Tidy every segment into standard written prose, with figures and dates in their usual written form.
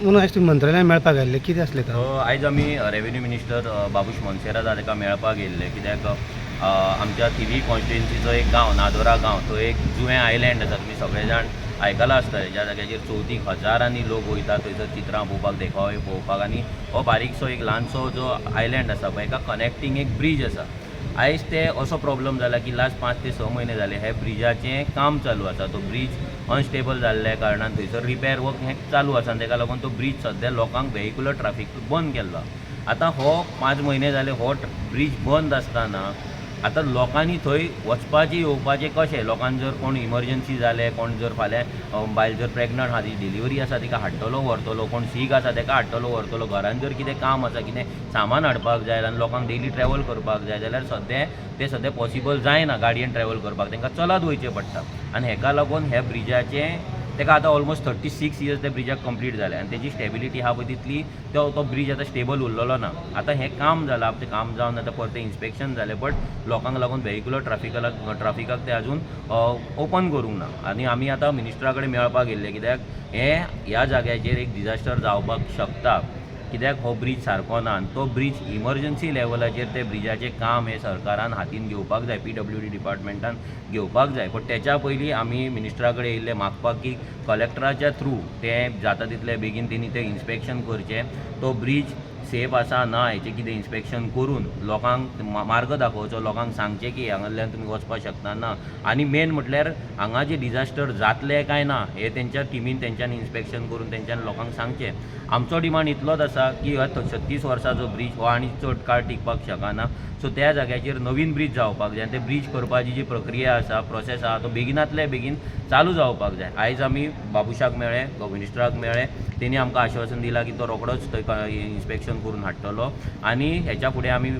म्हणून आयज तुम्ही मंत्रालयान मेळपाक आयिल्ले, कितें आसलें का? आयज आमी रेव्हेन्यू मिनिस्टर बाबूश मोन्सेरात ताका मेळपाक येयल्ले, कित्याक आमच्या थिवी कॉन्स्टिट्युएन्सीचो एक गांव नादोरा गांव, तो एक जुवें आयलँड आसा. तुमी सगळे जाण आयकलां आसतलें. ज्या जाग्याचेर 34 हजारांनी लोक वयता थंयसर चित्रां पळोवपाक, देखावे पळोवपाक. आनी हो बारीकसो एक ल्हानसो जो आयलँड आसा पळय, हेका कनेक्टींग एक ब्रीज आसा. आयज ते असो प्रॉब्लम जाला की लास्ट 5 ते 6 म्हयने जाले हे ब्रिजाचें काम चालू आसा. तो ब्रीज अनस्टेबल जाल्ल्या कारणान थंयसर रिपेर वर्क हें चालू आसा. ताका लागून तो ब्रीज सद्या लोकांक वेहिक्युलर ट्राफीक बंद केल्लो. आतां हो 5 म्हयने जाले हो ब्रीज बंद आसतना आतां लोकांनी थंय वचपाचें येवपाचें कशें? लोकांक जर कोण इमर्जन्सी जालें, कोण जर फाल्यां बायल जर प्रेग्नंट आहा, ती डिलिव्हरी आसा, तिका हाडटलो व्हरतलो, कोण सीक आसा ताका हाडटलो व्हरतलो, घरान जर कितें काम आसा, कितें सामान हाडपाक जाय आनी लोकांक डेली ट्रॅव्हल करपाक जाय जाल्यार सद्या पॉसिबल जायना गाडयेन ट्रॅव्हल करपाक. तांकां चलत वयचें पडटा. आनी हेका लागून ह्या ब्रिजाचें ताका आतां ऑलमोस्ट 36 इयर्स त्या ब्रिजाक कंप्लीट जाले आनी तेजी स्टेबिलिटी आहा पळय तितली तो ब्रीज आतां स्टेबल उरलेलो ना. आतां हें काम जालां, तें काम जावन आतां परतें इन्स्पेक्शन जालें, बट लोकांक लागून वेहिक्युलर ट्राफिकाक ते आजून ओपन करूंक ना. आनी आमी आतां मिनिस्टरा कडेन मेळपाक गेल्ले, कित्याक ह्या जाग्याचेर एक डिजास्टर जावपाक शकता, कित्याक हो ब्रीज सारको ना. आनी तो ब्रीज इमर्जन्सी लेवलाचेर ते ब्रिजाचें काम हे सरकारान हातीन घेवपाक जाय, PWD डिपार्टमेंटान घेवपाक जाय. पण तेच्या पयलीं आमी मिनिस्टरा कडेन येयल्ले मागपाक की कलेक्टराच्या थ्रू तें जाता तितले बेगीन तेणी तें इन्स्पेक्शन करचें. तो ब्रीज सेफ आसा ना हेचें कितें इन्स्पेक्शन करून लोकांक मार्ग दाखोवचो, लोकांक सांगचें की हांगांतल्यान तुमी वचपाक शकता ना. आनी मेन म्हटल्यार हांगा जे डिजास्टर जातले काय ना हे तेंच्या टिमीन तेंच्यांनी इन्स्पेक्शन करून तेंच्यांनी लोकांक सांगचें. आमचो डिमांड इतलोच आसा की हो 36 वर्सांचो ब्रीज हो आनी चड काळ टिकपाक शकना. सो त्या जाग्याचेर नवीन ब्रीज जावपाक जाय आनी ते ब्रीज करपाची जी प्रक्रिया आसा, प्रोसेस आसा, तो बेगिनांतल्या बेगीन चालू जावपाक जाय. आयज आमी बाबुशाक मेळ्ळे, मिनिस्टराक मेळ्ळे, तेणी आमकां आश्वासन दिलां की तो रोखडोच थंय इन्स्पेक्शन करून हाडटलो. आनी हेच्या फुडें आमी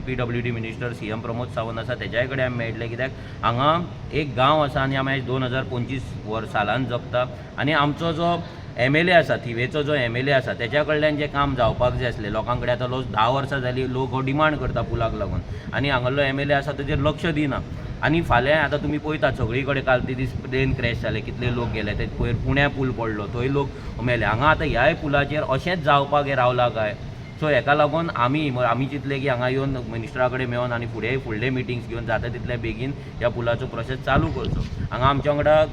PWD minister CM Pramod Sawant आसा तेज्याय कडेन आमी मेळटले, कित्याक हांगा एक गांव आसा आनी आमी आयज 2025 सालान जगता. आनी आमचो जो MLA आसा, थिवेचो जो MLA आसा, तेच्या कडल्यान जें काम जावपाक जाय आसलें, लोकां कडेन आतां 10 वर्सां जालीं लोक हो डिमांड करता पुलाक लागून, आनी हांगालो MLA आसा तेजेर लक्ष दिना. आनी फाल्यां आतां तुमी पळयतात सगळी कडेन काल ते दीस प्लेन क्रॅश जाले, कितले लोक गेले, ते पयर पुण्या पूल पडलो, थंय लोक मेले. हांगा आतां ह्याय पुलाचेर अशेंच जावपाक हें रावलां काय? सो हेका लागून आमी चिंतले की हांगा येवन मिनिस्टरा कडेन मेळोन आनी फुडले मिटिंग्स घेवन जाता तितले बेगीन ह्या पुलाचो प्रोसेस चालू करचो. हांगा आमच्या वांगडा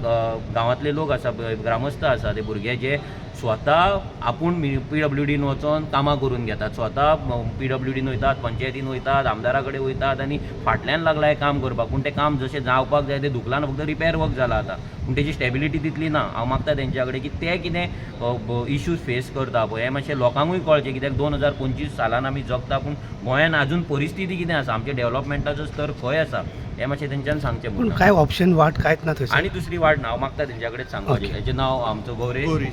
गांवांतले लोक आसा, ग्रामस्थ आसा, ते भुरगे जे स्वता आपूण PWDन वचोन कामां करून घेतात, स्वता PWDन वयतात, पंचायतीन वयतात, आमदारा कडेन वयतात आनी फाटल्यान लागला हें काम करपाक. पूण तें काम जशें जावपाक जाय तें दुखलान फक्त रिपेर वर्क जाला आतां, पूण तेजी स्टेबिलिटी तितली ना. हांव मागता तेंच्या कडेन की ते कितें इश्यूज फेस करता पळय हे मातशें लोकांकूय कळचें, कित्याक 2025 सालान आमी जगता, पूण गोंयान आजून परिस्थिती कितें आसा, आमच्या डेव्हलपमेंटाचो स्तर खंय आसा हें मातशें तेंच्यान सांगचें. पूण कांय ऑप्शन वाट कांयच ना थंयसर. आनी दुसरी वाट ना, हांव मागता तेंच्या कडेन सांगपाचें. हेचें नांव आमचो गौरेश.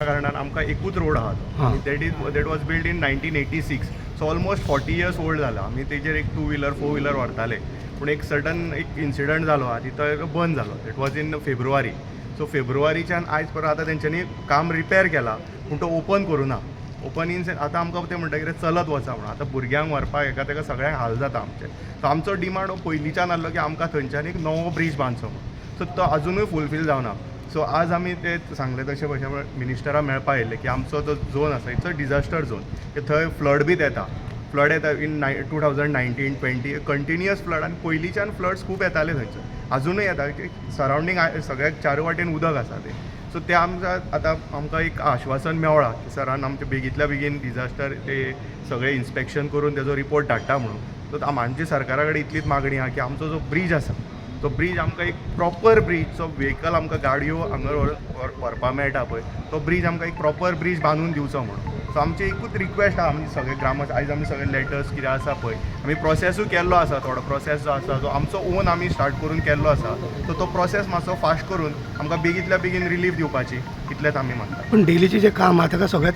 कारणान आमकां एकूच रोड आहा, that was build in 1986. So almost 40 years old जाला. आमी तेजेर एक 2 व्हिलर 4 व्हिलर व्हरताले, पूण एक सडन एक इन्सिडंट जालो आनी तो बंद जालो. That was in February. So फेब्रुवारीच्यान आयज परत आतां तेंच्यांनी काम रिपेर केला, पूण तो ओपन करूं ना. ओपन इन आतां आमकां ते म्हणटा कितें चलत वचा म्हणून. आतां भुरग्यांक व्हरपाक हेका तेका सगळ्यांक हाल जाता आमचे. सो आमचो डिमांड पयलींच्यान आसलो की आमकां थंयच्यान एक नवो ब्रीज बांदचो म्हणून. सो तो आजुनूय फुलफील जावना. सो आज आमी ते सांगले तशें भशेन मिनिस्टरा मेळपाक येयल्ले की आमचो जो झोन आसा इट्स अ डिजास्टर झोन, की थंय फ्लड बी येता इन 2019-20 कंटिन्युअस फ्लड. आनी पयलींच्यान फ्लड्स खूब येताले थंयसर, आजुनूय येता. सरावंडींग सगळ्याक चारूय वाटेन उदक आसा ते. सो ते आमकां एक आश्वासन मेवळा की सरान आमचे बेगींतल्या बेगीन डिजास्टर ते सगळें इन्स्पेक्शन करून तेजो रिपोर्ट धाडटा म्हणून. सो आमची सरकारा कडेन इतलीच मागणी आहा की आमचो जो ब्रीज आसा तो ब्रीज आमकां एक प्रॉपर ब्रीज, जो व्हेकल आमकां गाडयो हांगा व्हरपाक मेळटा पळय, तो ब्रीज आमकां एक प्रॉपर ब्रीज बांदून दिवचो म्हणून. सो आमची एकूच रिक्वेस्ट आहा, आमी सगळे आयज आमी सगळे लेटर्स कितें आसा पळय आमी प्रोसेसूय केल्लो आसा. थोडो प्रोसेस जो आसा जो आमचो ओन आमी स्टार्ट करून केल्लो आसा, सो तो प्रोसेस मातसो फास्ट करून आमकां बेगींतल्या बेगीन रिलीफ दिवपाची इतलेंच आमी मागता. पूण डेलीचें जें काम आहा ताका सगळें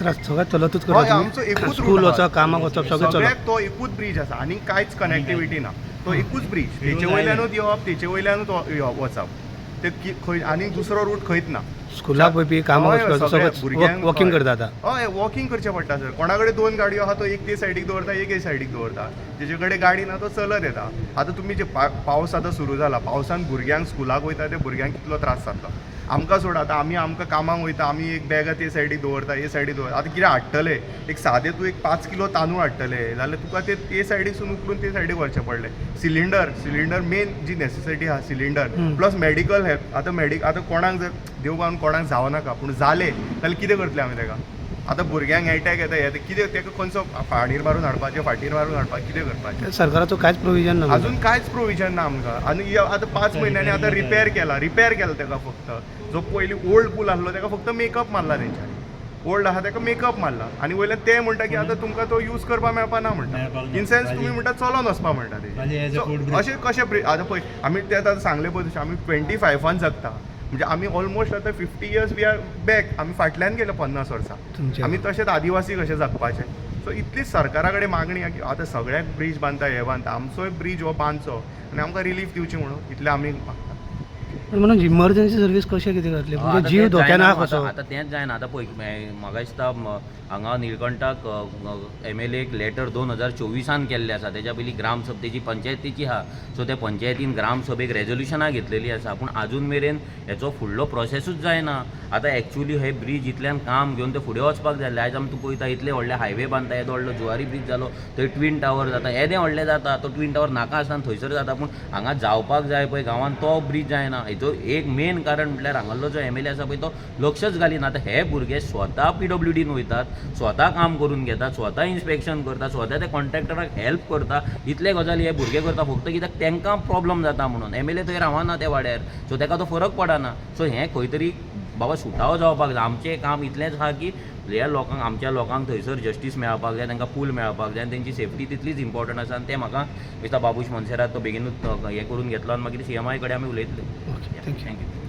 चलतूच हय, आमचो एकूच स्कूल वचप, कामाक वचप सगळें चलत. सगळ्याक तो एकूच ब्रीज आसा आनी कांयच कनेक्टिविटी ना. तो एकूच ब्रीज, तेचे वयल्यानूच येवप, तेचे वयल्यानूच वचप. ते खंय आनी दुसरो रूट खंयच ना. स्कुलाक वयपी कामाक वचपाक वॉकिंग करता आतां. हय, वॉकिंग करचें पडटा सर. कोणा कडेन 2 गाडयो आहा तो एक ते सायडीक दवरता, एक हे सायडीक दवरता. जेचे कडेन गाडी ना तो चलत येता. आतां तुमी जे पावस आतां सुरू जाला, पावसान भुरग्यांक स्कुलाक वयता ते भुरग्यांक कितलो त्रास जातलो. आमकां सोड आतां आमकां कामाक वयता, आमी एक बॅगां ते सायडीक दवरता, हे सायडीक दवरता, आतां कितें हाडटले, एक सादें तूं एक 5 किलो तांदूळ हाडटले जाल्यार तुका ते सायडीकसून उखलून ते सायडीक व्हरचें पडलें. सिलिंडर मेन जी नेसेसिटी आहा सिलिंडर प्लस मेडिकल हेल्प. आतां कोणाक जर देव पावून कोणाक जावं नाका पूण जालें जाल्यार कितें करतले आमी ताका. आतां भुरग्यांक एटॅक येता हे कितें ताका खंयचो फाटीर मारून हाडपाचें कितें करपाचें. सरकाराचो कांयच प्रोविजन ना अजून कांयच प्रोविजन ना आमकां. आनी आतां 5 म्हयन्यांनी आतां रिपेर केला ताका फक्त. जो पयलीं ओल्ड पूल आसलो ताका फक्त मेकअप मारला तेंच्यांनी. ओल्ड आहा ताका मेकअप मारला आनी वयल्यान ते म्हणटा की आतां तुमकां तो यूज करपाक मेळपा ना म्हणटा. इन सेन्स तुमी म्हणटा चलोन वचपा म्हणटा ते. अशें कशें आतां पळय आमी ते आतां सांगले पळय तशें आमी 25 जगता म्हणजे आमी ऑलमोस्ट आतां 50 इयर्स वी आर बॅक. आमी फाटल्यान गेले 50 वर्सां. आमी तशेंच आदिवासी कशें जगपाचें. सो इतलीच सरकारा कडेन मागणी आहा की आतां सगळ्याक ब्रीज बांदता हे बांदता आमचोय ब्रीज हो बांदचो आनी आमकां रिलीफ दिवची म्हणून इतलें आमी मागता. पण म्हणून इमर्जन्सी सर्वीस कशें कितें करतले म्हणजे जीव धोक्यान आहा कसो. आतां तेंच जायना. आतां पळय म्हाका दिसता हांगा निळकंठाक MLA लेटर 2024 केल्लें आसा. तेच्या पयलीं ग्रामसभेची पंचायतीची आहा. सो ते पंचायतीन ग्रामसभेक रेजोल्युशनां घेतलेली आसा पूण आजून मेरेन हेचो फुडलो प्रोसेसूच जायना. आतां एक्चुअली हे ब्रीज इतल्यान काम घेवन ते फुडें वचपाक जाय. आयज आमी तूं पळयता इतले व्हडले हायवे बांदता, येदो व्हडलो जुवारी ब्रीज जालो, थंय ट्वीन टावर जाता, येदें व्हडलें जाता. तो ट्वीन टावर नाका आसतना थंयसर जाता पूण हांगा जावपाक जाय पळय गांवांत तो ब्रीज जायना. हेचो एक मेन कारण म्हटल्यार हांगालो जो MLA आसा पळय तो लक्षच घालिना. आतां हे भुरगे स्वता PWDन वयतात, स्वता काम करून घेतात, स्वता इन्स्पेक्शन करता, स्वता त्या कॉन्ट्रॅक्टराक हेल्प करता. इतले गजाली हे भुरगे करता फक्त कित्याक तांकां प्रॉब्लम जाता म्हणून. MLA थंय रावना त्या वाड्यार सो ताका तो फरक पडना. सो हें खंय तरी बाबा सुटावो जावपाक जाय. आमचें काम इतलेंच आहा की ह्या लोकांक आमच्या लोकांक थंयसर जस्टीस मेळपाक जाय, तांकां पूल मेळपाक जाय आनी तेंची सेफ्टी तितलीच इम्पॉर्टंट आसा. आनी तें म्हाका दिसता बाबूश मोन्सेरात तो बेगीनूच हें करून घेतलो आनी मागीर CMI कडेन आमी उलयतले. Okay thank you. थँक्यू.